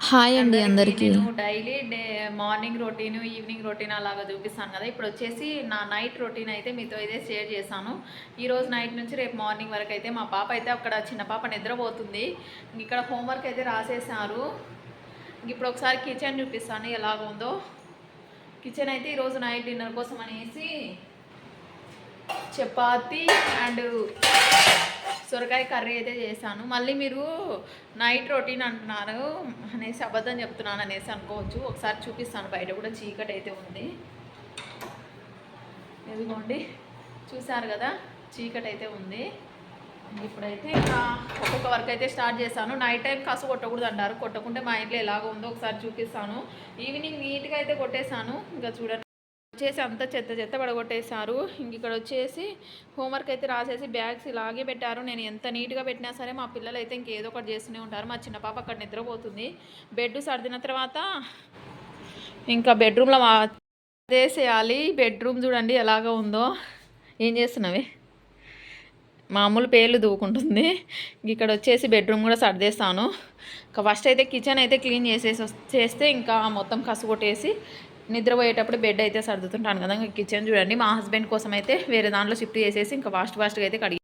Hi అండి అందరికీ అందరికీ. నేను daily morning routine, evening routine అలాగా చూపిస్తాను కదా! ఇప్పుడొచ్చేసి నా నైట్ రొటీన్ అయితే మీతో అయితే షేర్ చేశాను. ఈరోజు నైట్ నుంచి రేపు మార్నింగ్ వరకు అయితే మా పాప అయితే అక్కడ చిన్న పాప నిద్రపోతుంది. ఇక్కడ హోంవర్క్ అయితే రాసేసారు. ఇప్పుడు ఒకసారి కిచెన్ చూపిస్తాను ఎలాగుందో. కిచెన్ అయితే ఈరోజు నైట్ డిన్నర్ కోసం అనేసి చపాతీ అండ్ సొరకాయ కర్రీ అయితే చేశాను. మళ్ళీ మీరు నైట్ రొటీన్ అంటున్నారు అనేసి అబద్ధం చెప్తున్నాను అనేసి అనుకోవచ్చు. ఒకసారి చూపిస్తాను. బయట కూడా చీకటి అయితే ఉంది. ఇదిగోండి, చూసారు కదా, చీకటి అయితే ఉంది. ఇప్పుడైతే ఇంకా ఒక్కొక్క వర్క్ అయితే స్టార్ట్ చేశాను. నైట్ టైం కసు కొట్టకూడదు అంటారు. కొట్టకుంటే మా ఇంట్లో ఎలాగో ఉందో ఒకసారి చూపిస్తాను. ఈవినింగ్ నీట్గా అయితే కొట్టేశాను. ఇంకా చూడండి, వచ్చేసి అంతా చెత్త చెత్త పడగొట్టేశారు. ఇంక ఇక్కడ వచ్చేసి హోంవర్క్ అయితే రాసేసి బ్యాగ్స్ ఇలాగే పెట్టారు. నేను ఎంత నీట్గా పెట్టినా సరే మా పిల్లలు అయితే ఇంకేదో ఒకటి చేస్తూనే ఉంటారు. మా చిన్న పాప అక్కడ నిద్రపోతుంది. బెడ్ సర్దిన తర్వాత ఇంకా బెడ్రూమ్లో వేసేయాలి. బెడ్రూమ్ చూడండి ఎలాగ ఉందో. ఏం చేస్తున్నావి? మామూలు పేర్లు దూకుంటుంది. ఇక్కడ వచ్చేసి బెడ్రూమ్ కూడా సర్దేస్తాను. ఇంకా ఫస్ట్ అయితే కిచెన్ అయితే క్లీన్ చేస్తే ఇంకా మొత్తం కసు కొట్టేసి నిద్రపోయేటప్పుడు బెడ్ అయితే సర్దుతుంటాను కదా. కిచెన్ చూడండి, మా హస్బెండ్ కోసం అయితే వేరే దాంట్లో షిఫ్ట్ చేసేసి ఇంకా ఫాస్ట్గా అయితే కడిగి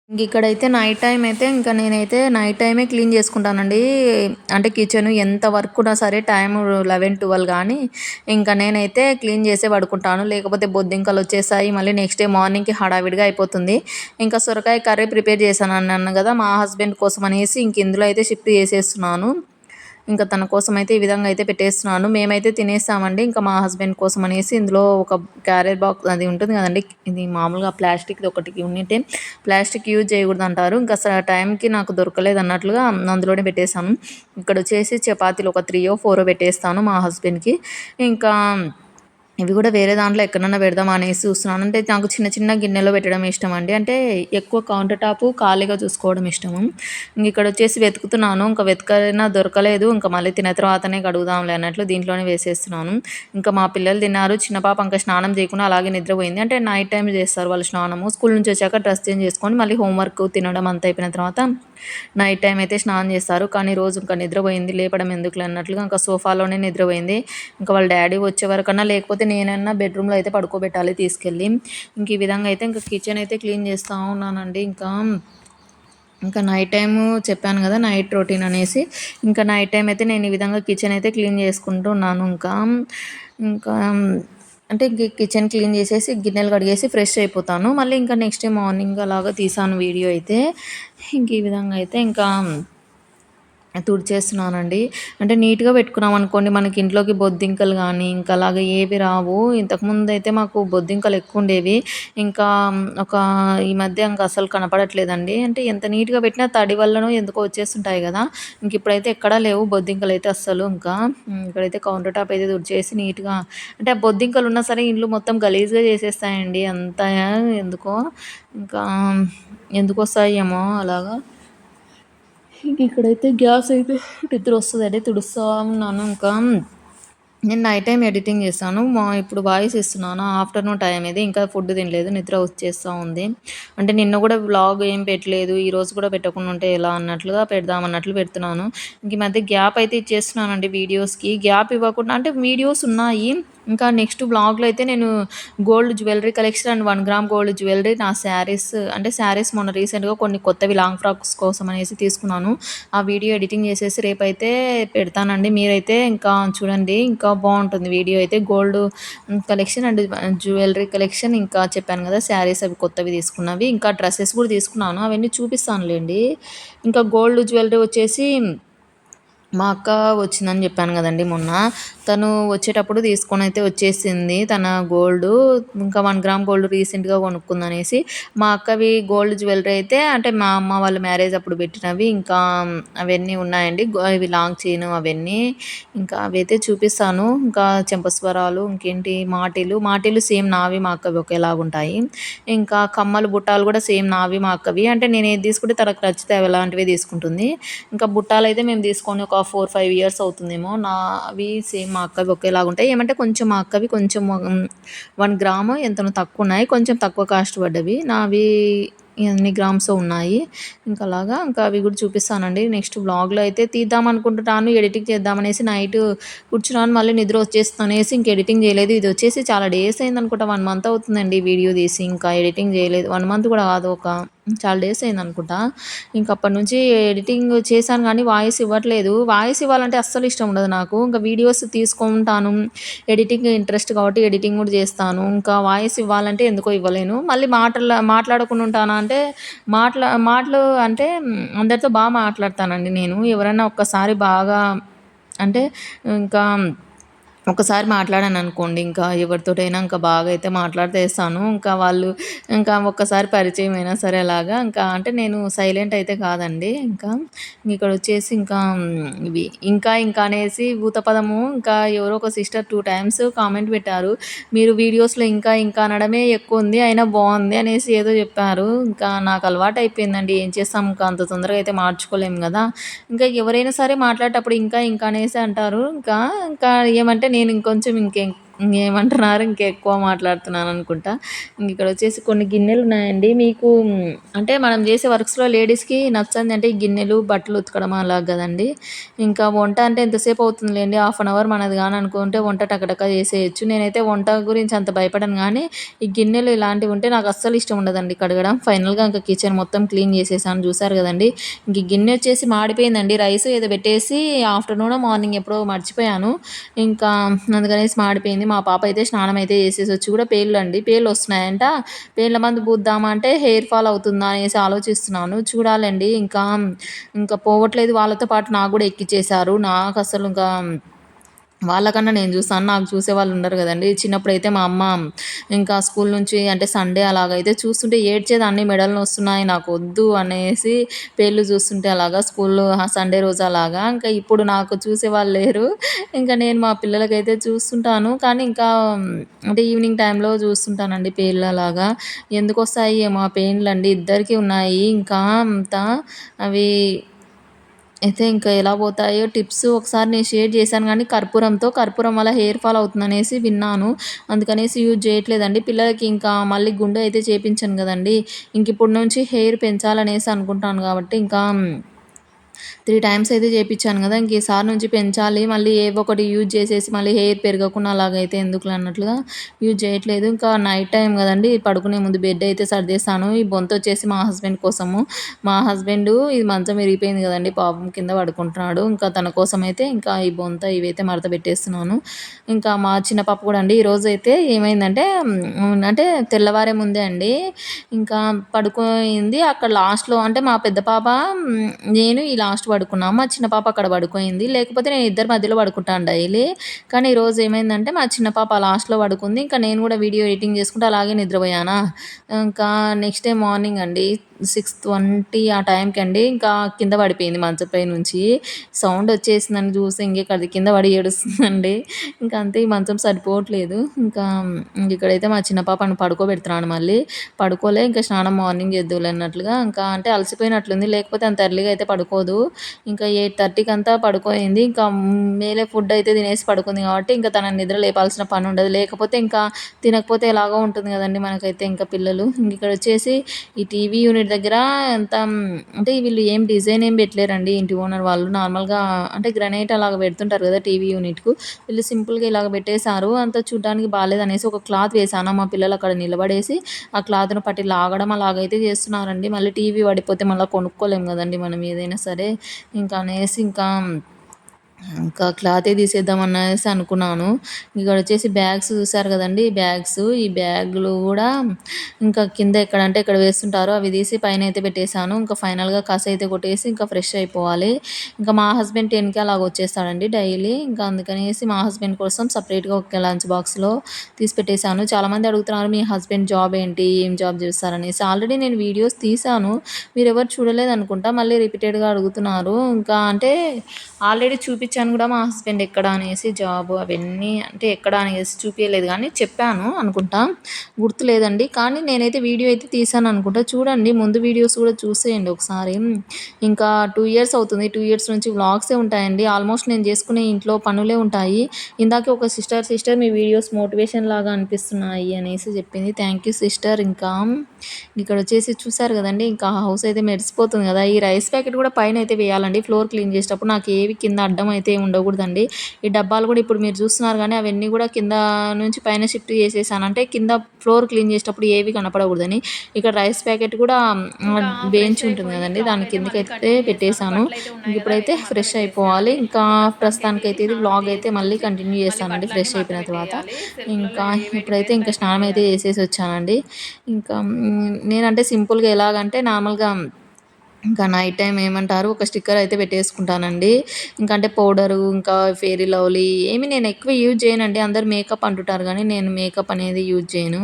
ఇక్కడైతే నైట్ టైం అయితే ఇంకా నేనైతే నైట్ టైమే క్లీన్ చేసుకుంటానండి. అంటే కిచెన్ ఎంత వర్క్ ఉన్నా సరే టైం 11-12 కానీ ఇంకా నేనైతే క్లీన్ చేసే పడుకుంటాను. లేకపోతే బొద్దింకలు వచ్చేసాయి. మళ్ళీ నెక్స్ట్ డే మార్నింగ్కి హడావిడిగా అయిపోతుంది. ఇంకా సొరకాయ కర్రీ ప్రిపేర్ చేశాను అన్నాను కదా, మా హస్బెండ్ కోసం అనేసి ఇంక ఇందులో అయితే షిఫ్ట్ చేసేస్తున్నాను. ఇంకా తన కోసం అయితే ఈ విధంగా అయితే పెట్టేస్తున్నాను. మేమైతే తినేస్తామండి. ఇంకా మా హస్బెండ్ కోసం అనేసి ఇందులో ఒక క్యారియర్ బాక్స్ అది ఉంటుంది కదండి, ఇది మామూలుగా ప్లాస్టిక్ది ఒకటి ఉంటే ప్లాస్టిక్ యూజ్ చేయకూడదు అంటారు. ఇంకా టైంకి నాకు దొరకలేదు అన్నట్లుగా అందులోనే పెట్టేశాను. ఇక్కడ వచ్చేసి చపాతీలు ఒక 3-4 పెట్టేస్తాను మా హస్బెండ్కి. ఇంకా ఇవి కూడా వేరే దాంట్లో ఎక్కడన్నా పెడదాం అనేసి చూస్తున్నాను. అంటే నాకు చిన్న చిన్న గిన్నెలో పెట్టడం ఇష్టం అండి. అంటే ఎక్కువ కౌంటర్ టాప్ ఖాళీగా చూసుకోవడం ఇష్టము. ఇంక ఇక్కడ వచ్చేసి వెతుకుతున్నాను. ఇంకా వెతకైనా దొరకలేదు. ఇంకా మళ్ళీ తిన్న తర్వాతనే కడుగుదాంలే అన్నట్లు దీంట్లోనే వేసేస్తున్నాను. ఇంకా మా పిల్లలు తిన్నారు. చిన్న పాప ఇంకా స్నానం చేయకుండా అలాగే నిద్రపోయింది. అంటే నైట్ టైం చేస్తారు వాళ్ళు స్నానము. స్కూల్ నుంచి వచ్చాక డ్రెస్ చేంజ్ చేసుకొని మళ్ళీ హోంవర్క్ తినడం అంతా అయిపోయిన తర్వాత నైట్ టైం అయితే స్నానం చేస్తారు. కానీ రోజు ఇంకా నిద్రపోయింది. లేపడం ఎందుకులే అన్నట్లుగా ఇంకా సోఫాలోనే నిద్రపోయింది. ఇంకా వాళ్ళ డాడీ వచ్చే వరకన్నా లేకపోతే నేనన్నా బెడ్రూమ్లో అయితే పడుకోబెట్టాలి తీసుకెళ్ళి. ఇంక ఈ విధంగా అయితే ఇంకా కిచెన్ అయితే క్లీన్ చేస్తూ ఉన్నానండి. ఇంకా నైట్ టైము చెప్పాను కదా, నైట్ రొటీన్ అనేసి. ఇంకా నైట్ టైం అయితే నేను ఈ విధంగా కిచెన్ అయితే క్లీన్ చేసుకుంటూ ఉన్నాను. ఇంకా అంటే కిచెన్ క్లీన్ చేసేసి గిన్నెలు కడిగేసి ఫ్రెష్ అయిపోతాను. మళ్ళీ ఇంకా నెక్స్ట్ డే మార్నింగ్ అలాగా తీసాను వీడియో అయితే. ఇంక ఈ విధంగా అయితే ఇంకా తుడిచేస్తున్నానండి. అంటే నీట్‌గా పెట్టుకున్నాం అనుకోండి, మనకి ఇంట్లోకి బొద్దింకలు గానీ, ఇంకా అలాగే ఏవి రావు. ఇంతకుముందయితే మాకు బొద్దింకలు ఎక్కువుండేవి. ఇంకా ఒక ఈ మధ్య ఇంక అసలు కనపడట్లేదండి. అంటే ఎంత నీట్‌గా పెట్టినా తడి వల్లనో ఎందుకో వచ్చేస్తుంటాయి గదా! ఇంక ఇప్పుడైతే ఎక్కడా లేవు బొద్దింకలైతే అస్సలు ఇంకా. ఇక్కడైతే కౌంటర్ టాప్ అయితే తుడిచేసి నీట్‌గా, అంటే ఆ బొద్దింకలున్నా సరే ఇల్లు మొత్తం గలీజ్‌గా చేసేస్తాయండి. అంతా ఎందుకో ఇంకా ఎందుకొస్తాయేమో అలాగా. ఇక్కడైతే గ్యాస్ అయితే నిద్ర వస్తుందండి. తుడుస్తా ఉన్నాను. నేను నైట్ టైం ఎడిటింగ్ చేశాను. ఇప్పుడు వాయిస్ ఇస్తున్నాను. ఆఫ్టర్నూన్ టైం ఇది. ఇంకా ఫుడ్ తినలేదు. నిద్ర వచ్చేస్తూ ఉంది. అంటే నిన్న కూడా వ్లాగ్ ఏం పెట్టలేదు. ఈరోజు కూడా పెట్టకుండా ఉంటే ఎలా అన్నట్లుగా పెడదామన్నట్లు పెడుతున్నాను. ఇంక ఈ మధ్య గ్యాప్ అయితే ఇచ్చేస్తున్నానండి వీడియోస్కి. గ్యాప్ ఇవ్వకుండా అంటే వీడియోస్ ఉన్నాయి. ఇంకా నెక్స్ట్ వ్లాగ్లో అయితే నేను gold jewellery collection and 1 gram gold jewellery, నా శారీస్ మొన్న రీసెంట్గా కొన్ని కొత్తవి లాంగ్ ఫ్రాక్స్ కోసం అనేసి తీసుకున్నాను. ఆ వీడియో ఎడిటింగ్ చేసేసి రేపైతే పెడతానండి. మీరైతే ఇంకా చూడండి, ఇంకా బాగుంటుంది వీడియో అయితే. Gold collection and jewellery collection, ఇంకా చెప్పాను కదా శారీస్ అవి కొత్తవి తీసుకున్నవి, ఇంకా డ్రెస్సెస్ కూడా తీసుకున్నాను. అవన్నీ చూపిస్తానులేండి. ఇంకా గోల్డ్ జ్యువెలరీ వచ్చేసి మా అక్క వచ్చిందని చెప్పాను కదండి మొన్న. తను వచ్చేటప్పుడు తీసుకొని అయితే వచ్చేసింది తన గోల్డు. ఇంకా 1 గ్రామ్ గోల్డ్ రీసెంట్గా కొనుక్కుందనేసి. మా అక్కవి గోల్డ్ జ్యువెలరీ అయితే అంటే మా అమ్మ వాళ్ళ మ్యారేజ్ అప్పుడు పెట్టినవి. ఇంకా అవన్నీ ఉన్నాయండి. ఇవి లాంగ్ చైన్ అవన్నీ. ఇంకా అవి అయితే చూపిస్తాను. ఇంకా చెంపస్వరాలు, ఇంకేంటి మాటీలు సేమ్ నావి మా అక్కవి ఒకేలాగా ఉంటాయి. ఇంకా కమ్మలు బుట్టాలు కూడా సేమ్ నావి మా అక్కవి. అంటే నేను ఏది తీసుకుంటే తనకు నచ్చితే అవి అలాంటివే తీసుకుంటుంది. ఇంకా బుట్టాలు అయితే మేము తీసుకొని ఒక 4-5 ఇయర్స్ అవుతుందేమో. నావి సేమ్ మా అక్కవి ఒకేలాగా ఉంటాయి. ఏమంటే కొంచెం మా అక్కవి కొంచెం 1 గ్రాము ఎంతనో తక్కువ ఉన్నాయి. కొంచెం తక్కువ కాస్ట్ పడ్డవి. నావి ఎన్ని గ్రామ్సో ఉన్నాయి. ఇంకా అలాగా ఇంకా అవి కూడా చూపిస్తానండి. నెక్స్ట్ వ్లాగ్‌లో అయితే తీద్దాం అనుకుంటున్నాను. ఎడిటింగ్ చేద్దామనేసి నైట్ కూర్చున్నాను. మళ్ళీ నిద్ర వచ్చేస్తుందనేసి ఇంక ఎడిటింగ్ చేయలేదు. ఇది వచ్చేసి చాలా డేస్ అయిందనుకుంటా. 1 మంత్ అవుతుందండి వీడియో తీసి. ఇంకా ఎడిటింగ్ చేయలేదు. 1 మంత్ కూడా కాదు. చాలా డేస్ అయిందనుకుంటా. ఇంక అప్పటినుంచి ఎడిటింగ్ చేశాను గానీ వాయిస్ ఇవ్వట్లేదు. వాయిస్ ఇవ్వాలంటే అస్సలు ఇష్టం ఉండదు నాకు. ఇంకా వీడియోస్ తీసుకుంటాను. ఎడిటింగ్ ఇంట్రెస్ట్ కాబట్టి ఎడిటింగ్ కూడా చేస్తాను. ఇంకా వాయిస్ ఇవ్వాలంటే ఎందుకో ఇవ్వలేను. మళ్ళీ మాట్లాడకుండా ఉంటానా అంటే మాటలు అంటే అందరితో మాట్లాడతానండి నేను. ఎవరైనా ఒక్కసారి బాగా అంటే ఇంకా ఒకసారి మాట్లాడాననుకోండి, ఇంకా ఎవరితోటైనా ఇంకా బాగా అయితే మాట్లాడేస్తాను. ఇంకా వాళ్ళు ఇంకా ఒక్కసారి పరిచయం అయినా సరే అలాగా ఇంకా అంటే నేను సైలెంట్ అయితే కాదండి. ఇంకా ఇక్కడొచ్చేసి ఇంకా ఇవి ఇంకా అనేసి భూతపదము ఇంకా ఎవరో ఒక సిస్టర్ 2 టైమ్స్ కామెంట్ పెట్టారు. మీరు వీడియోస్‌లో ఇంకా అనడమే ఎక్కువుంది. అయినా బావుంది అనేసి ఏదో చెప్పారు. ఇంకా నాకు అలవాటయిపోయిందండి. ఏం చేస్తాం ఇంకా అంత తొందరగా అయితే మార్చుకోలేము గదా! ఇంకా ఎవరైనా సరే మాట్లాడేటప్పుడు ఇంకా అనేసి అంటారు. ఇంకా ఏమంటే నేను ఇంకొంచెం ఇంకేమంటున్నారు ఇంకెక్కువ మాట్లాడుతున్నాననుకుంటా. ఇంకిక్కడొచ్చేసి కొన్ని గిన్నెలున్నాయండి. మీకు అంటే మనం చేసే వర్క్స్‌లో లేడీస్‌కి నచ్చనిది అంటే ఈ గిన్నెలు, బట్టలు ఉతకడం అలా గదండీ. ఇంకా వంట అంటే ఎంతసేపు అవుతుందిలేండి. హాఫ్ అన్ అవర్ మనది గాని అనుకుంటే వంట టకటక చేసేయొచ్చు. నేనైతే వంట గురించి అంత భయపడను గానీ, ఈ గిన్నెలు ఇలాంటివి ఉంటే నాకు అస్సలు ఇష్టం ఉండదండి కడగడం. ఫైనల్‌గా ఇంక కిచెన్ మొత్తం క్లీన్ చేసేసాను. చూసారు గదండీ. ఇంక ఈ గిన్నె వచ్చేసి మాడిపోయిందండి. రైస్ ఏదో పెట్టేసి ఆఫ్టర్‌నూనో, మార్నింగ్ ఎప్పుడో మర్చిపోయాను. ఇంకా అందుకనేసి మాడిపోయింది. మా పాప అయితే స్నానం అయితే చేసేసి వచ్చి కూడా పేర్లొస్తున్నాయంట. పేర్ల మందు పూద్దామా అంటే హెయిర్ ఫాల్ అవుతుందా అనేసి ఆలోచిస్తున్నాను. చూడాలండి. ఇంకా పోవట్లేదు. వాళ్ళతో పాటు నాకు గూడా ఎక్కిచ్చేశారు. నాకసలు ఇంకా వాళ్ళకన్నా నేను చూస్తాను. నాకు చూసేవాళ్ళు ఉండరు గదండీ. చిన్నప్పుడైతే మా అమ్మ ఇంకా స్కూల్ నుంచి అంటే సండే అలాగైతే చూస్తుంటే ఏడ్చేదాన్ని. మెడలు నొస్తున్నాయి నాకొద్దు అనేసి పేర్లు చూస్తుంటే అలాగా స్కూల్‌లో సండే రోజు అలాగా. ఇంకా ఇప్పుడు నాకు చూసేవాళ్ళు లేరు. ఇంకా నేను మా పిల్లలకైతే చూస్తుంటాను. కానీ ఇంకా అంటే ఈవినింగ్ టైంలో చూస్తుంటానండి పేర్లు అలాగా. ఎందుకొస్తాయి ఏమో ఆ పెయిన్‌లండి. ఇద్దరికీ ఉన్నాయి. ఇంకా అంతా అవి అయితే ఇంకా ఎలా పోతాయో టిప్స్ ఒకసారి నేను షేర్ చేశాను గానీ కర్పూరం వల్ల హెయిర్ ఫాల్ అవుతుందనేసి విన్నాను. అందుకనేసి యూజ్ చేయట్లేదండి. పిల్లలకి ఇంకా మళ్ళీ గుండు అయితే చేపించను గదండీ. ఇంకిప్పటి నుంచి హెయిర్ పెంచాలనేసి అనుకుంటాను గాబట్టి ఇంకా 3 టైమ్స్ అయితే చేపిచ్చాను గదా! ఇంక ఈసారి నుంచి పెంచాలి. మళ్ళీ ఏవో ఒకటి యూజ్ చేసేసి మళ్ళీ హెయిర్ పెరగకుండా అలాగైతే ఎందుకులే అన్నట్లుగా యూజ్ చేయట్లేదు. ఇంకా నైట్ టైమ్ గదండీ! పడుకునే ముందు బెడ్ అయితే సర్దేశాను. ఈ బొంతొచ్చేసి మా హస్బెండ్ కోసము. మా హస్బెండు ఇది మంచం విరిగిపోయింది గదండీ! పాపం కింద పడుకుంటున్నాడు. ఇంకా తన కోసమైతే ఇంకా ఈ బొంత ఇవైతే మడత పెట్టేస్తున్నాను. ఇంకా మా చిన్న పాప కూడా అండి ఈరోజైతే ఏమైందంటే అంటే తెల్లవారే ముందే అండి ఇంకా పడుకోయింది. అక్కడ లాస్ట్‌లో అంటే మా పెద్ద పాప, నేను ఈ లాస్ట్ పడుకున్నాం. మా చిన్న పాప అక్కడ పడుకోయింది. లేకపోతే నేను ఇద్దరి మధ్యలో పడుకుంటాను డైలీ. కానీ ఈరోజు ఏమైందంటే మా చిన్న పాప లాస్ట్‌లో పడుకుంది. ఇంకా నేను కూడా వీడియో ఎడిటింగ్ చేసుకుంటూ అలాగే నిద్రపోయానా. ఇంకా నెక్స్ట్ డే మార్నింగ్ అండి 6:20 ఆ టైంకండి ఇంకా కింద పడిపోయింది మంచంపై నుంచి. సౌండ్ వచ్చేసిందని చూసి ఇంకెక్కడిది కింద పడి ఏడుస్తుందండి. ఇంకా అంతే ఈ మంచం సరిపోవట్లేదు. ఇక్కడైతే మా చిన్న పాపను పడుకోబెడుతున్నాను మళ్ళీ. పడుకోలే ఇంకా స్నానం మార్నింగ్ చేద్దువులే అన్నట్లుగా ఇంకా అంటే అలసిపోయినట్లుంది. లేకపోతే అంత ఎర్లీగా అయితే పడుకోదు. ఇంకా 8:30కి అంతా పడుకోయింది. ఇంకా మేలే ఫుడ్ అయితే తినేసి పడుకుంది కాబట్టి ఇంకా తనని నిద్ర లేపాల్సిన పని ఉండదు. లేకపోతే ఇంకా తినకపోతే ఎలాగో ఉంటుంది కదండీ మనకైతే ఇంకా పిల్లలు. ఇక్కడొచ్చేసి ఈ టీవీ యూనిట్ దగ్గర ఎంత అంటే వీళ్ళు ఏం డిజైన్ ఏం పెట్టలేరండి ఇంటి ఓనర్ వాళ్ళు. నార్మల్‌గా అంటే గ్రానైట్ అలాగ పెడుతుంటారు కదా! టీవీ యూనిట్‌కు. వీళ్ళు సింపుల్‌గా ఇలాగ పెట్టేశారు. అంత చూడ్డానికి బాలేదనేసి ఒక క్లాత్ వేశాను. మా పిల్లలు అక్కడ నిలబడేసి ఆ క్లాత్‌ను పట్టి లాగడం అలాగైతే చేస్తున్నారండి. మళ్ళీ టీవీ పడిపోతే మళ్ళా కొనుక్కోలేము గదండీ మనం ఏదైనా సరే. ఇంకా అనేసి ఇంకా క్లాతే తీసేద్దాం అనేసి అనుకున్నాను. ఇక్కడొచ్చేసి బ్యాగ్స్ చూసారు కదండీ! ఈ బ్యాగులు గూడా ఇంకా కింద ఎక్కడంటే ఎక్కడ వేస్తుంటారో అవి తీసి పైనైతే పెట్టేశాను. ఇంకా ఫైనల్‌గా కసైతే కొట్టేసి ఇంకా ఫ్రెష్ అయిపోవాలి. ఇంకా మా హస్బెండ్ 10కి అలాగ వచ్చేస్తాడండి డైలీ. ఇంకా అందుకనేసి మా హస్బెండ్ కోసం సెపరేట్‌గా ఒక లంచ్ బాక్స్‌లో తీసి పెట్టేశాను. చాలామంది అడుగుతున్నారు మీ హస్బెండ్ జాబ్ ఏంటి? ఏం జాబ్ చేస్తారనేసి. ఆల్రెడీ నేను వీడియోస్ తీశాను. మీరెవరు చూడలేదనుకుంటా. మళ్ళీ రిపీటెడ్‌గా అడుగుతున్నారు. ఇంకా అంటే ఆల్రెడీ చూపించాను కూడా మా హస్బెండ్ ఎక్కడ అనేసి జాబ్ అవన్నీ అంటే ఎక్కడ అనేసి చూపించలేదు కానీ చెప్పాను అనుకుంటా, గుర్తులేదండి. కానీ నేనైతే వీడియో అయితే తీసాను అనుకుంటా. చూడండి ముందు వీడియోస్ కూడా చూసేయండి ఒకసారి. ఇంకా 2 ఇయర్స్ అవుతుంది. 2 ఇయర్స్ నుంచి వ్లాగ్సే ఉంటాయండి. ఆల్మోస్ట్ నేను చేసుకునే ఇంట్లో పనులే ఉంటాయి. ఇందాకే ఒక సిస్టర్ మీ వీడియోస్ మోటివేషన్ లాగా అనిపిస్తున్నాయి అనేసి చెప్పింది. Thank you sister. ఇంకా ఇక్కడ వచ్చేసి చూసారు కదండి, ఇంకా హౌస్ అయితే మెరిసిపోతుంది కదా. ఈ రైస్ ప్యాకెట్ కూడా పైన అయితే వేయాలండి ఫ్లోర్ క్లీన్ చేసేటప్పుడు. నాకు ఏవి కింద అడ్డం అయితే ఉండకూడదండి. ఈ డబ్బాలు కూడా ఇప్పుడు మీరు చూస్తున్నారు కానీ అవన్నీ కూడా కింద నుంచి పైన షిఫ్ట్ చేసేసాను. అంటే కింద ఫ్లోర్ క్లీన్ చేసేటప్పుడు ఏవి కనపడకూడదని. ఇక్కడ రైస్ ప్యాకెట్ కూడా ఇంకా ఫ్రెష్ బెంచ్ ఉంటుంది అయిపోయి కదండి, వ్లాగ్ దాని అయితే మళ్ళీ కిందకైతే కంటిన్యూ చేస్తాను. పెట్టేశాను. బట్టలు అయితే ఉన్నాయి కదా, ఇప్పుడైతే అవైతే మడత ఫ్రెష్ అయిపోవాలి. పెట్టేసేయాలి. ఇంకా ప్రస్తుతానికైతే ప్రస్తుతానికైతే వెళ్ళి ఇది స్నానం వ్లాగ్ అయితే చేసి మళ్ళీ వచ్చి కంటిన్యూ మళ్ళీ చేస్తానండి ఫ్రెష్ బట్టలన్నీ మడత అయిపోయిన తర్వాత. పెట్టేయాలి. సెల్ఫ్లలో ఇంకా ఏవేటివి ఇప్పుడైతే వేస్ట్ ఇంకా అయినాయో స్నానం అయితే వేయాలి. చేసేసి వచ్చానండి. ఇంకా నేనంటే సింపుల్గా ఎలాగంటే నార్మల్గా ఇంకా నైట్ టైం ఏమంటారు ఒక స్టిక్కర్ అయితే పెట్టేసుకుంటానండి. ఇంకా అంటే పౌడరు ఇంకా ఫెయిరీ లవ్లీ ఏమి నేను ఎక్కువ యూజ్ చేయనండి. అందరు మేకప్ అంటుంటారు కానీ నేను మేకప్ అనేది యూజ్ చేయను.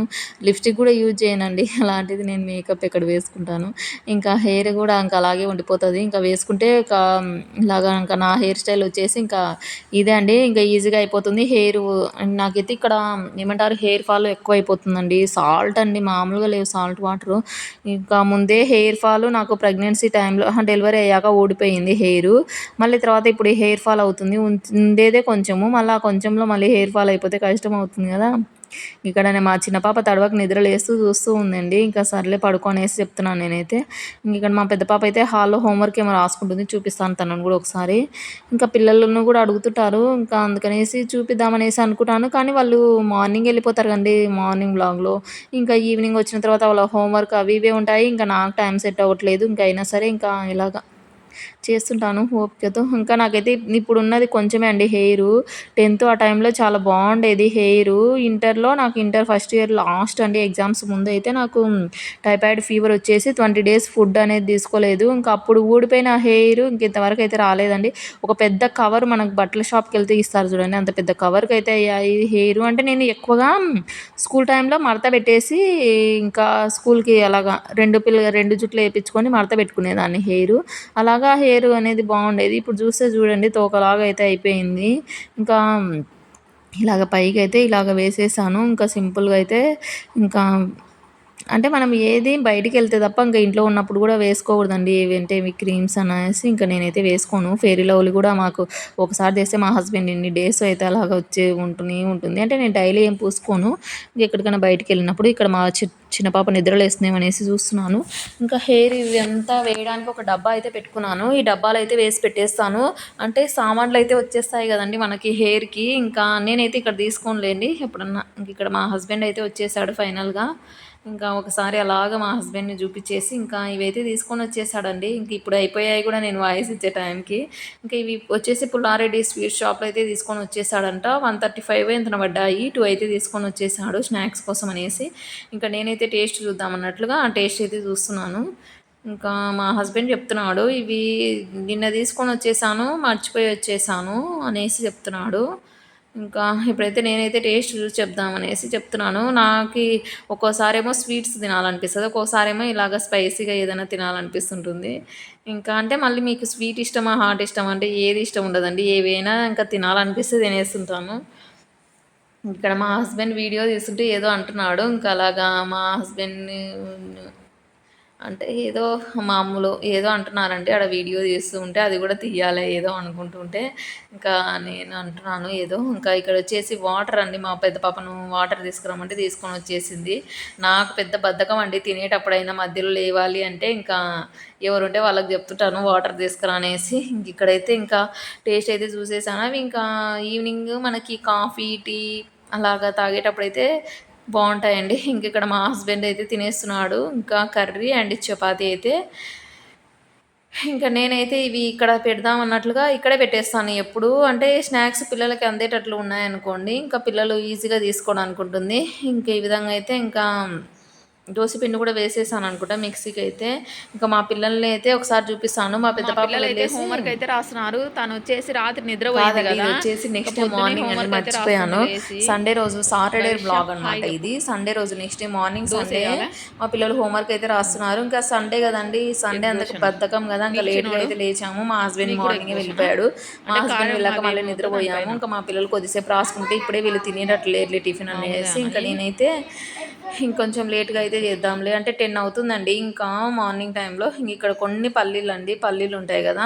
లిప్స్టిక్ కూడా యూజ్ చేయనండి. అలాంటిది నేను మేకప్ ఎక్కడ వేసుకుంటాను. ఇంకా హెయిర్ కూడా ఇంకా అలాగే ఉండిపోతుంది. ఇంకా వేసుకుంటే ఇలాగా ఇంకా నా హెయిర్ స్టైల్ వచ్చేసి ఇంకా ఇదే అండి. ఇంకా ఈజీగా అయిపోతుంది హెయిర్. నాకైతే ఇక్కడ ఏమంటారు హెయిర్ ఫాల్ ఎక్కువ అయిపోతుందండి. సాల్ట్ అండి మామూలుగా లేవు సాల్ట్ వాటర్. ఇంకా ముందే హెయిర్ ఫాల్ నాకు ప్రెగ్నెన్సీ టైంలో డెలివరీ అయ్యాక ఊడిపోయింది హెయిర్. మళ్ళీ తర్వాత ఇప్పుడు హెయిర్ ఫాల్ అవుతుంది. ఉండేదే కొంచెము మళ్ళీ ఆ కొంచెంలో మళ్ళీ హెయిర్ ఫాల్ అయిపోతే కష్టం అవుతుంది కదా. ఇక్కడ మా చిన్న పాప తడవక నిద్ర లేస్తూ చూస్తూ ఉందండి. ఇంకా సర్లే పడుకోనేసి చెప్తున్నాను నేనైతే. ఇక్కడ మా పెద్ద పాప అయితే హాల్లో హోంవర్క్ ఏమో రాసుకుంటుంది. చూపిస్తాను తనను కూడా ఒకసారి. ఇంకా పిల్లలను కూడా అడుగుతుంటారు. ఇంకా అందుకనేసి చూపిద్దామనేసి అనుకుంటాను. కానీ వాళ్ళు మార్నింగ్ వెళ్ళిపోతారు కండి మార్నింగ్ వ్లాగ్లో. ఇంకా ఈవినింగ్ వచ్చిన తర్వాత వాళ్ళ హోంవర్క్ అవి ఇవే ఉంటాయి. ఇంకా నాకు టైం సెట్ అవ్వట్లేదు. ఇంకా అయినా సరే ఇంకా ఇలాగ చేస్తుంటాను ఓపికతో. ఇంకా నాకైతే ఇప్పుడున్నది కొంచెమే అండి హెయిరు. 10th ఆ టైంలో చాలా బాగుండేది హెయిరు. నాకు ఇంటర్ ఫస్ట్ ఇయర్ లాస్ట్ అండి ఎగ్జామ్స్ ముందు అయితే నాకు టైఫాయిడ్ ఫీవర్ వచ్చేసి 20 డేస్ ఫుడ్ అనేది తీసుకోలేదు. ఇంకా అప్పుడు ఊడిపోయిన హెయిర్ ఇంతవరకు అయితే రాలేదండి. ఒక పెద్ద కవర్ మనకు బట్టల షాప్కి వెళ్తే ఇస్తారు చూడండి, అంత పెద్ద కవర్కి అయితే అయ్యాయి హెయిర్. అంటే నేను ఎక్కువగా స్కూల్ టైంలో మడత పెట్టేసి ఇంకా స్కూల్కి అలాగా రెండు జుట్లు వేయించుకొని మడత పెట్టుకునేదాన్ని హెయిర్. అలాగా హెయిర్ అనేది బాగుండేది. ఇప్పుడు చూస్తే చూడండి తోకలాగా అయితే అయిపోయింది. ఇంకా ఇలాగ పైకైతే ఇలాగ వేసేసాను. ఇంకా సింపుల్గా అయితే ఇంకా అంటే మనం ఏది బయటికెళ్తే తప్ప ఇంకా ఇంట్లో ఉన్నప్పుడు కూడా వేసుకోకూడదండి. ఏవంటే ఇవి క్రీమ్స్ అనేసి ఇంకా నేనైతే వేసుకోను. ఫెయిరీ లవ్లీ కూడా మాకు ఒకసారి తెస్తే మా హస్బెండ్ ఎన్ని డేస్ అయితే అలాగ వచ్చే ఉంటుంది. అంటే నేను డైలీ ఏం పూసుకోను. ఎక్కడికైనా బయటికి వెళ్ళినప్పుడు ఇక్కడ మా చిన్న పాప నిద్రలేస్తుందేమో అనేసి చూస్తున్నాను. ఇంకా హెయిర్ ఇవంతా వేయడానికి ఒక డబ్బా అయితే పెట్టుకున్నాను. ఈ డబ్బాలు అయితే వేసి పెట్టేస్తాను. అంటే సామాన్లు అయితే వచ్చేస్తాయి కదండి మనకి హెయిర్కి. ఇంకా నేనైతే ఇక్కడ తీసుకోనులేండి ఎప్పుడన్నా. ఇంక ఇక్కడ మా హస్బెండ్ అయితే వచ్చేసాడు ఫైనల్గా. ఇంకా ఒకసారి అలాగ మా హస్బెండ్ని చూపించేసి ఇంకా ఇవైతే తీసుకొని వచ్చేసాడండి. ఇంక ఇప్పుడు అయిపోయాయి కూడా నేను వాయిస్ ఇచ్చే టైంకి. ఇంకా ఇవి వచ్చేసి పుల్లారెడ్డి స్వీట్ షాప్లో అయితే తీసుకొని వచ్చేసాడంట. 135 ఎంతన పడ్డాయి. 2 అయితే తీసుకొని వచ్చేసాడు స్నాక్స్ కోసం అనేసి. ఇంకా నేనైతే టేస్ట్ చూద్దామన్నట్లుగా ఆ టేస్ట్ అయితే చూస్తున్నాను. ఇంకా మా హస్బెండ్ చెప్తున్నాడు ఇవి నిన్న తీసుకొని వచ్చేసాను మర్చిపోయి వచ్చేసాను అనేసి చెప్తున్నాడు. ఇంకా ఇప్పుడైతే నేనైతే టేస్ట్ చూసి చెప్దామనేసి చెప్తున్నాను. నాకు ఒక్కోసారేమో స్వీట్స్ తినాలనిపిస్తుంది, ఒక్కోసారేమో ఇలాగ స్పైసీగా ఏదైనా తినాలనిపిస్తుంటుంది. ఇంకా అంటే మళ్ళీ మీకు స్వీట్ ఇష్టమా హాట్ ఇష్టమా అంటే ఏది ఇష్టం ఉండదండి. ఏవైనా ఇంకా తినాలనిపిస్తే తినేస్తుంటాను. ఇక్కడ మా హస్బెండ్ వీడియో తీసుకుంటే ఏదో అంటున్నాడు. ఇంకా అలాగా మా హస్బెండ్ని అంటే ఏదో మామూలు ఏదో అంటున్నారంటే ఆడ వీడియో తీస్తూ ఉంటే అది కూడా తీయాలి ఏదో అనుకుంటుంటే ఇంకా నేను అంటున్నాను ఏదో. ఇంకా ఇక్కడ వచ్చేసి వాటర్ అండి, మా పెద్ద పాపను వాటర్ తీసుకురమ్మంటే తీసుకొని వచ్చేసింది. నాకు పెద్ద బద్ధకం అండి తినేటప్పుడైనా మధ్యలో లేవాలి అంటే ఇంకా ఎవరుంటే వాళ్ళకి చెప్తుంటాను వాటర్ తీసుకురా అనేసి. ఇంక ఇక్కడైతే ఇంకా టేస్ట్ అయితే చూసేసాను. అవి ఇంకా ఈవినింగ్ మనకి కాఫీ టీ అలాగా తాగేటప్పుడైతే బాగుంటాయండి. ఇంక ఇక్కడ మా హస్బెండ్ అయితే తినేస్తున్నాడు. ఇంకా కర్రీ అండ్ చపాతీ అయితే ఇంకా నేనైతే ఇవి ఇక్కడ పెడదాం అన్నట్లుగా ఇక్కడే పెట్టేస్తాను ఎప్పుడు. అంటే స్నాక్స్ పిల్లలకి అందేటట్లు ఉన్నాయనుకోండి ఇంకా పిల్లలు ఈజీగా తీసుకోవడానికి ఉంటుంది. ఇంక ఈ విధంగా అయితే ఇంకా పిండి కూడా వేసేసాను అనుకుంటా మిక్సీకి అయితే. ఇంకా మా పిల్లల్ని అయితే ఒకసారి చూపిస్తాను. మా పెద్ద మా పాప పిల్లలు అయితే వెళ్ళేసి హోంవర్క్ అయితే రాస్తున్నారు. తను వచ్చేసి రాత్రి నిద్రపోయింది కాదండి. ఇది కదా, వచ్చేసి ఇంకా నెక్స్ట్ డే పొద్దున్నే మార్నింగ్ అండి. హోంవర్క్ అయితే రాస్తుంది మర్చిపోయాను. లేసి. సండే రోజు సాటర్డే భవిష్య వ్లాగ్ అనమాట హాయిగా ఇది. సండే రోజు next day morning dosa Sunday వేయాలి. మా పిల్లలు హోంవర్క్ అయితే రాస్తున్నారు. ఇంకా సండే కదండి. సండే ఎగ్ అంతకు దోశనా బద్ధకం కదా. ఇంకా నీకు లేట్‌గా చిన్నోడు, అయితే లేచాము. మా హస్బెండ్ నీకు కూడా ఎగ్ మార్నింగే దోశనా. వెళ్ళిపోయాడు. మా అంటే హస్బెండ్ కారం వెళ్ళాక అవి మళ్ళీ ఏమి వద్దు నిద్రపోయాము. దానిపైన ఇంకా మా పిల్లలు కొద్దిసేపు రాసుకుంటే ఇప్పుడే వీళ్ళు తినేటట్లు లేదులే టిఫిన్ మామూలుగా అనేసి ఇంకా అవి. నేనైతే ఇంకొంచెం లేట్‌గా అయితే చేద్దాంలే అంటే 10 అవుతుందండి ఇంకా మార్నింగ్ టైంలో. ఇంక ఇక్కడ కొన్ని పల్లీలండి. పల్లీలు ఉంటాయి కదా!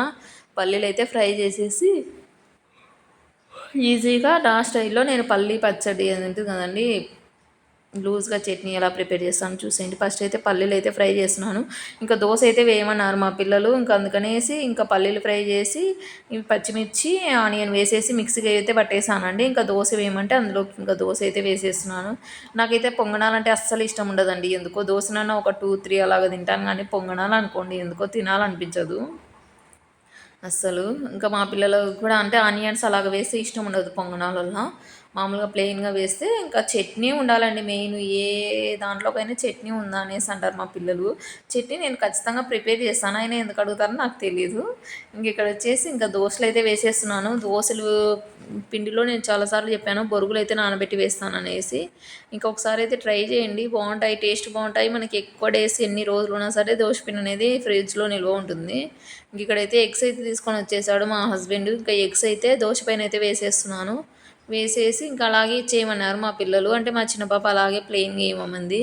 పల్లీలైతే ఫ్రై చేసేసి ఈజీగా నా స్టైల్‌లో నేను పల్లీ పచ్చడి అది ఉంటుంది కదండీ! లూజ్‌గా చట్నీ ఎలా ప్రిపేర్ చేస్తానో చూసేయండి. ఫస్ట్ అయితే పల్లీలు అయితే ఫ్రై చేస్తున్నాను. ఇంకా దోస అయితే వేయమన్నారు మా పిల్లలు. ఇంకా అందుకనేసి ఇంకా పల్లీలు ఫ్రై చేసి ఇవి పచ్చిమిర్చి, ఆనియన్ వేసేసి మిక్సీకి అయితే పట్టేసానండి. ఇంకా దోస వేయమంటే అందులోకి ఇంకా దోస అయితే వేసేస్తున్నాను. నాకైతే పొంగనాలంటే అస్సలు ఇష్టం ఉండదండి. ఎందుకో దోసనన్నా ఒక 2, 3 అలాగా తింటాను కానీ పొంగనాలనుకోండి ఎందుకో తినాలనిపించదు. అస్సలు. ఇంకా మా పిల్లలకు కూడా అంటే ఆనియన్స్ అలాగ వేస్తే ఇష్టం ఉండదు పొంగనాలల్ల. మామూలుగా ప్లెయిన్‌గా వేస్తే ఇంకా చట్నీ ఉండాలండి మెయిన్. ఏ దాంట్లోకైనా చట్నీ ఉందా అనేసి అంటారు మా పిల్లలు. చట్నీ నేను ఖచ్చితంగా ప్రిపేర్ చేస్తాను. అయినా ఎందుకు అడుగుతారో నాకు తెలీదు. ఇంక ఇక్కడ వచ్చేసి ఇంకా దోసలైతే వేసేస్తున్నాను. దోసలు పిండిలో నేను చాలా సార్లు చెప్పాను బొరుగులైతే నానబెట్టి వేస్తాననేసి. ఇంకొకసారి అయితే ట్రై చేయండి బావుంటాయి. టేస్ట్ బావుంటాయి. మనకి ఎక్కువ డేస్ ఎన్ని రోజులున్నా సరే దోస పిండి అనేది ఫ్రిడ్జ్‌లో నిల్వ ఉంటుంది. ఇంక ఇక్కడైతే ఎగ్స్ అయితే తీసుకొని వచ్చేసాడు మా హస్బెండ్. ఇంకా ఎగ్స్ అయితే దోస పైన అయితే వేసేస్తున్నాను. వేసేసి ఇంకా అలాగే ఇచ్చేయమన్నారు మా పిల్లలు. అంటే మా చిన్న పాప అలాగే ప్లెయిన్‌గా ఇవ్వమంది.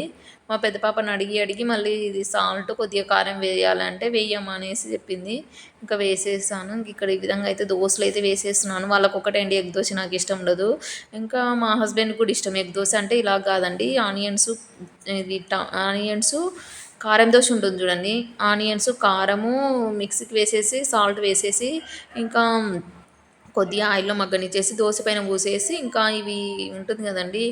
మా పెద్ద పాపని అడిగి అడిగి మళ్ళీ ఇది సాల్ట్ కొద్దిగా కారం వేయాలంటే వెయ్యమ్మా అనేసి చెప్పింది. ఇంకా వేసేసాను. ఇంక ఇక్కడ ఈ విధంగా అయితే దోసలైతే వేసేస్తున్నాను. వాళ్ళకొకటే అండి ఎగ్ దోస నాకు ఇష్టం ఉండదు. ఇంకా మా హస్బెండ్‌కి కూడా ఇష్టం ఎగ్ దోస అంటే ఇలా కాదండి ఆనియన్సు కారం దోశ ఉంటుంది చూడండి. ఆనియన్స్, కారము మిక్సీకి వేసేసి, సాల్ట్ వేసేసి, ఇంకా కొద్దిగా ఆయిల్‌లో మగ్గనిచ్చేసి, దోస పైన పోసేసి, ఇంకా ఇవి ఉంటుంది కదండీ!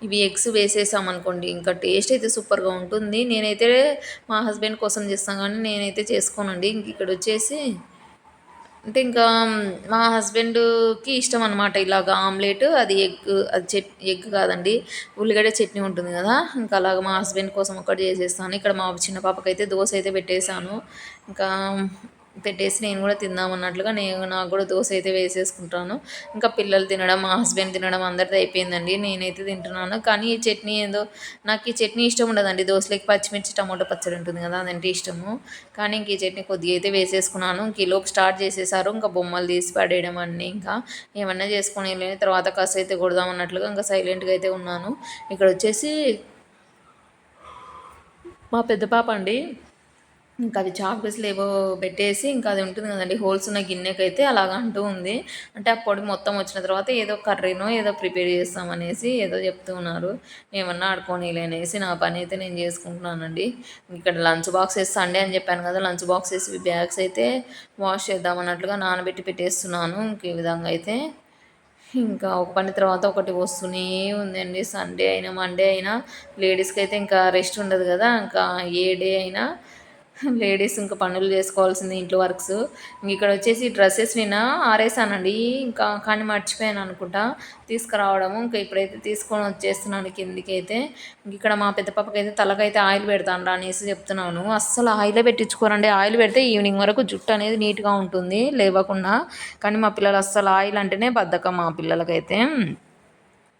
ఇవి ఎగ్స్ వేసేసామనుకోండి, ఇంకా టేస్ట్ అయితే సూపర్‌గా ఉంటుంది. నేనైతే మా హస్బెండ్ కోసం చేస్తాను కానీ, నేనైతే చేసుకోనండి. ఇంక ఇక్కడొచ్చేసి అంటే ఇంకా మా హస్బెండ్‌కి ఇష్టం అనమాట. ఇలాగ ఆమ్లెట్ అది ఎగ్ అది ఎగ్ కాదండి. ఉల్లిగడ్డ చట్నీ ఉంటుంది కదా! ఇంకా అలాగ మా హస్బెండ్ కోసం ఒకటి చేసేస్తాను. ఇక్కడ మా చిన్న పాపకైతే దోస అయితే పెట్టేసాను. ఇంకా పెట్టేసి నేను కూడా తిందామన్నట్లుగా నాకు కూడా దోస అయితే వేసేసుకుంటాను. ఇంకా పిల్లలు తినడం, మా హస్బెండ్ తినడం అందరిది అయిపోయిందండి. నేనైతే తింటున్నాను. కానీ ఈ చట్నీ ఏందో నాకు ఈ చట్నీ ఇష్టం ఉండదండి. దోసలోకి పచ్చిమిర్చి, టమాటో పచ్చడి ఉంటుంది కదా! అదంటే ఇష్టము. కానీ ఇంక ఈ చట్నీ కొద్దిగా అయితే వేసేసుకున్నాను. ఇంక ఈలోపు స్టార్ట్ చేసేసారు. ఇంకా బొమ్మలు తీసి పడేయడం అన్నీ ఇంకా ఏమన్నా చేసుకొని తర్వాత కాస్త అయితే కొడదాం అన్నట్లుగా ఇంకా సైలెంట్‌గా అయితే ఉన్నాను. ఇక్కడ వచ్చేసి మా పెద్ద పాప అండి. ఇంకా అది చాక్ పీసులు ఏవో పెట్టేసి ఇంకా అది ఉంటుంది కదండీ హోల్స్ ఉన్న గిన్నెకైతే అలాగ అంటూ ఉంది. అంటే ఆ పొడి మొత్తం వచ్చిన తర్వాత ఏదో కర్రీనో ఏదో ప్రిపేర్ చేస్తామనేసి ఏదో చెప్తూ ఉన్నారు. ఏమన్నా ఆడుకోనీలే అనేసి నా పని అయితే నేను చేసుకుంటున్నానండి. ఇక్కడ లంచ్ బాక్సెస్ సండే అని చెప్పాను కదా! లంచ్ బాక్సెస్ బ్యాగ్స్ అయితే వాష్ చేద్దాం అన్నట్లుగా నానబెట్టి పెట్టేస్తున్నాను. ఇంక ఈ విధంగా అయితే ఇంకా ఒక పని తర్వాత ఒకటి వస్తూనే ఉందండి. సండే అయినా, మండే అయినా లేడీస్‌కి అయితే ఇంకా రెస్ట్ ఉండదు కదా! ఇంకా ఏ డే అయినా లేడీస్ ఇంకా పనులు చేసుకోవాల్సింది ఇంట్లో వర్క్స్. ఇక్కడ వచ్చేసి డ్రెస్సెస్ నిన్న ఆరేసానండి. ఇంకా కానీ మర్చిపోయాను అనుకుంటా తీసుకురావడము. ఇంకా ఇప్పుడైతే తీసుకొని వచ్చేస్తున్నాను కిందికైతే. ఇక్కడ మా పెద్ద పాపకైతే తలకైతే ఆయిల్ పెడతాను రా అనేసి చెప్తున్నాను. అస్సలు ఆయిలే పెట్టించుకోరండి. ఆయిల్ పెడితే ఈవినింగ్ వరకు జుట్టు అనేది నీట్‌గా ఉంటుంది లేవకుండా. కానీ మా పిల్లలు అస్సలు ఆయిల్ అంటేనే బద్ధకం మా పిల్లలకైతే.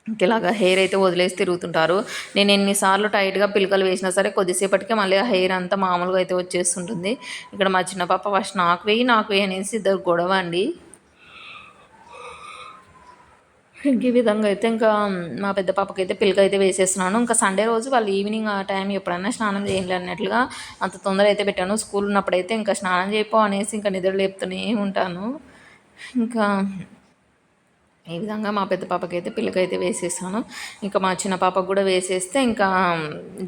ఇలాగా హెయిర్ అయితే వదిలేసి తిరుగుతుంటారు. నేను ఎన్నిసార్లు టైట్‌గా పిలకలు వేసినా సరే కొద్దిసేపటికే మళ్ళీ ఆ హెయిర్ అంతా మామూలుగా అయితే వచ్చేస్తుంటుంది. ఇక్కడ మా చిన్న పాప ఫస్ట్ నాకు వెయ్యి అనేసి ఇద్దరు గొడవ అండి. ఇంక ఈ విధంగా అయితే ఇంకా మా పెద్ద పాపకైతే పిలకైతే వేసేస్తున్నాను. ఇంకా సండే రోజు వాళ్ళు ఈవినింగ్ ఆ టైం ఎప్పుడన్నా స్నానం చేయాలి అన్నట్లుగా అంత తొందర అయితే పెట్టాను. స్కూల్ ఉన్నప్పుడైతే ఇంకా స్నానం చేయపో అనేసి ఇంకా నిద్ర లేపుతూనే ఉంటాను. ఇంకా ఈ విధంగా మా పెద్ద పాపకైతే పిల్లకైతే వేసేసాను. ఇంకా మా చిన్న పాపకు కూడా వేసేస్తే ఇంకా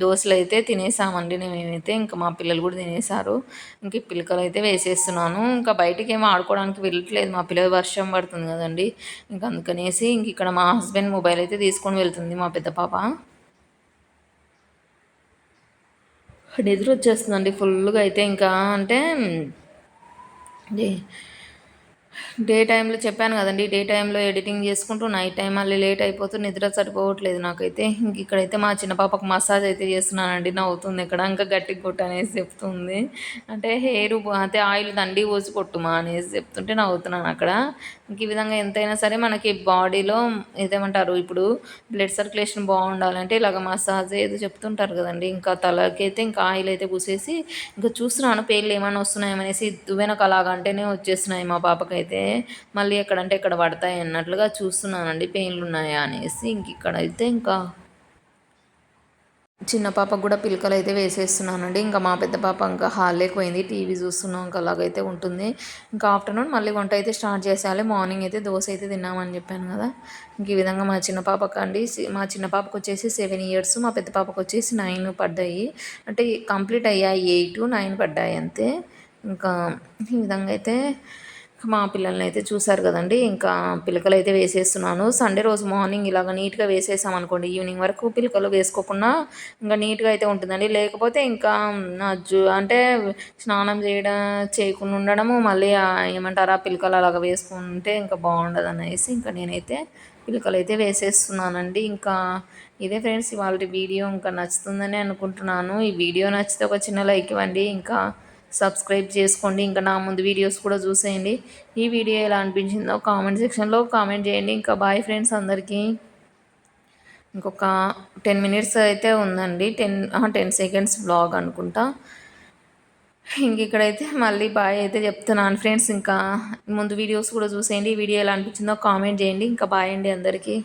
దోసలు అయితే తినేసామండి మేమైతే. ఇంకా మా పిల్లలు కూడా తినేసారు. ఇంక ఈ పిలకలు అయితే వేసేస్తున్నాను. ఇంకా బయటికి ఏమో ఆడుకోవడానికి వెళ్ళట్లేదు మా పిల్లలు వర్షం పడుతుంది కదండి. ఇంకా అందుకనేసి ఇంక ఇక్కడ మా హస్బెండ్ మొబైల్ అయితే తీసుకొని వెళ్తుంది మా పెద్ద పాప. నిద్ర వచ్చేస్తుందండి ఫుల్గా అయితే ఇంకా అంటే డే టైంలో చెప్పాను కదండి, డే టైంలో ఎడిటింగ్ చేసుకుంటూ నైట్ టైం మళ్ళీ లేట్ అయిపోతూ నిద్ర సరిపోవట్లేదు నాకైతే. ఇంక ఇక్కడైతే మా చిన్న పాపకు మసాజ్ అయితే చేస్తున్నానండి. నవ్వుతుంది ఇక్కడ, ఇంకా గట్టిగా కొట్టు అనేసి చెప్తుంది. అంటే హెయిర్ అయితే ఆయిల్ దండి పోసి కొట్టుమా అనేసి చెప్తుంటే నవ్వుతున్నాను అక్కడ. ఇంక ఈ విధంగా ఎంతైనా సరే మనకి బాడీలో ఇదేమంటారు ఇప్పుడు బ్లడ్ సర్క్యులేషన్ బాగుండాలంటే ఇలాగ మసాజ్ ఏదో చెప్తుంటారు కదండి. ఇంకా తలకైతే ఇంకా ఆయిల్ అయితే పూసేసి ఇంకా చూస్తున్నాను పేర్లు ఏమైనా వస్తున్నాయేమనేసి దువ్వెనకు అలాగ అంటేనే వచ్చేస్తున్నాయి మా పాపకైతే. మళ్ళీ ఎక్కడంటే ఎక్కడ పడతాయి అన్నట్లుగా చూస్తున్నానండి పెయిన్లు ఉన్నాయా అనేసి. ఇంక ఇక్కడైతే ఇంకా చిన్న పాపకు కూడా పిలకలు అయితే వేసేస్తున్నానండి. ఇంకా మా పెద్ద పాప ఇంకా హాల్లోకి పోయింది, టీవీ చూస్తున్నాం ఇంకా అలాగైతే ఉంటుంది. ఇంకా ఆఫ్టర్నూన్ మళ్ళీ వంట అయితే స్టార్ట్ చేసేయాలి. మార్నింగ్ అయితే దోశ అయితే తిన్నామని చెప్పాను కదా. ఇంక ఈ విధంగా మా చిన్న పాపకు అండి, మా చిన్న పాపకు వచ్చేసి 7 ఇయర్స్, మా పెద్ద పాపకు వచ్చేసి 9 పడ్డాయి. అంటే కంప్లీట్ అయ్యాయి 8, 9 పడ్డాయి అంతే. ఇంకా ఈ విధంగా అయితే మా పిల్లల్ని అయితే చూసారు కదండి. ఇంకా పిలకలు అయితే వేసేస్తున్నాను. సండే రోజు మార్నింగ్ ఇలాగ నీట్గా వేసేసాం అనుకోండి, ఈవినింగ్ వరకు పిలకలు వేసుకోకుండా ఇంకా నీట్గా అయితే ఉంటుందండి. లేకపోతే ఇంకా అంటే స్నానం చేయకుండా ఉండడము, మళ్ళీ ఏమంటారా పిలకలు అలాగ వేసుకుంటే ఇంకా బాగుండదు అనేసి ఇంకా నేనైతే పిలకలు అయితే వేసేస్తున్నానండి. ఇంకా ఇదే ఫ్రెండ్స్ ఇవాళ వీడియో. ఇంకా నచ్చుతుందని అనుకుంటున్నాను. ఈ వీడియో నచ్చితే ఒక చిన్న లైక్ ఇవ్వండి, ఇంకా సబ్స్క్రైబ్ చేసుకోండి, ఇంకా నా ముందు వీడియోస్ కూడా చూసేయండి. ఈ వీడియో ఎలా అనిపించిందో కామెంట్ సెక్షన్లో కామెంట్ చేయండి. ఇంకా బాయ్ ఫ్రెండ్స్ అందరికీ. ఇంకొక 10 మినిట్స్ అయితే ఉందండి, 10 సెకండ్స్ బ్లాగ్ అనుకుంటా. ఇంక ఇక్కడైతే మళ్ళీ బాయ్ అయితే చెప్తున్నాను ఫ్రెండ్స్. ఇంకా ముందు వీడియోస్ కూడా చూసేయండి. ఈ వీడియో ఎలా అనిపించిందో కామెంట్ చేయండి. ఇంకా బాయ్ అండి అందరికీ.